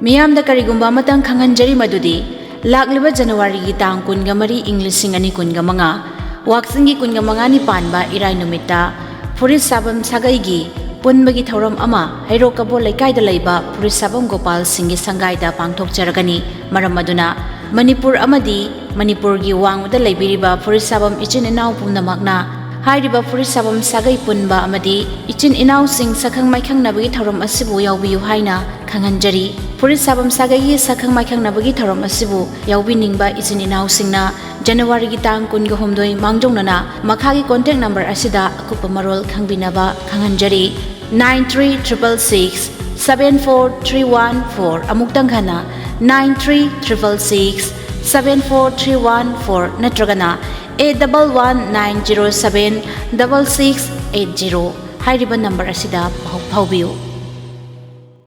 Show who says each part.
Speaker 1: ꯃꯤꯌꯥꯝꯗ ꯀꯔꯤꯒꯨꯝꯕ ꯑꯃꯇꯪ ꯈꯪꯍꯟꯖꯔꯤ ꯃꯗꯨꯗꯤ ꯂꯥꯛꯂꯤꯕ ꯖꯅꯋꯥꯔꯤꯒꯤ ꯇꯥꯡ 23 ꯏꯪ 2025 ꯋꯥꯛꯆꯤꯡꯒꯤ 25ꯅꯤ ꯄꯥꯟꯕ ꯏꯔꯥꯏ ꯅꯨꯃꯤꯠꯇ ꯐꯨꯔꯤꯠꯁꯥꯕꯝ ꯁꯥꯒꯩꯒꯤ ꯄꯨꯟꯕꯒꯤ ꯊꯧꯔꯝ ꯑꯃ ꯍꯩꯔꯣꯛꯀꯕꯣ ꯂꯩꯀꯥꯏꯗ ꯂꯩꯕ ꯐꯨꯔꯤꯠꯁꯥꯕꯝ ꯒꯣꯄꯥꯜ ꯁꯤꯡꯒꯤ ꯁꯪꯒꯥꯏꯗ ꯄꯥꯡꯊꯣꯛꯆꯔꯒꯅꯤ ꯃꯔꯝ ꯑꯗꯨꯅ ꯃꯅꯤꯄꯨꯔ ꯑꯃꯗꯤ ꯃꯅꯤꯄꯨꯔꯒꯤ ꯋꯥꯡꯃꯗ ꯂꯩꯕꯤꯔꯤꯕ ꯐꯨꯔꯤꯠꯁꯥꯕꯝ ꯏꯆꯤꯟ ꯏꯅꯥꯎ ꯄꯨꯝꯅꯃꯛꯅ ꯍꯥꯏꯔꯤꯕ ꯐꯨꯔꯤꯠꯁꯥꯕꯝ ꯁꯥꯒꯩ ꯄꯨꯟꯕ ꯑꯃꯗꯤ ꯏꯆꯤꯟ ꯏꯅꯥꯎꯁꯤꯡ ꯁꯛꯈꯪ ꯃꯥꯏꯈꯪꯅꯕꯒꯤ ꯊꯧꯔꯝ ꯑꯁꯤꯕꯨ ꯌꯥꯎꯕꯤꯌꯨ ꯍꯥꯏꯅ ꯈꯪꯍꯟꯖꯔꯤ ꯐꯨꯔꯤꯠꯁꯥꯕꯝ ꯁꯥꯒꯩꯒꯤ ꯁꯛꯈꯪ ꯃꯥꯏꯈꯪꯅꯕꯒꯤ ꯊꯧꯔꯝ ꯑꯁꯤꯕꯨ ꯌꯥꯎꯕꯤꯅꯤꯡꯕ ꯏꯆꯤꯟ ꯏꯅꯥꯎꯁꯤꯡꯅ ꯖꯅꯋꯥꯔꯤꯒꯤ ꯇꯥꯡ 22 ꯃꯥꯡꯖꯧꯅꯅ ꯃꯈꯥꯒꯤ ꯀꯣꯟꯇꯦꯛ ꯅꯝꯕꯔ ꯑꯁꯤꯗ ꯑꯀꯨꯞꯄ ꯃꯔꯣꯜ ꯈꯪꯕꯤꯅꯕ ꯈꯪꯍꯟꯖꯔꯤ 9366 74314 ꯑꯃꯨꯛꯇꯪ ꯍꯟꯅ 9366 74314 ꯅꯠꯇ꯭ꯔꯒꯅ 811907 6680 ꯍꯥꯏꯔꯤꯕ ꯅꯝꯕꯔ ꯑꯁꯤꯗ ꯄꯥꯎ ꯐꯥꯎꯕꯤꯌꯨ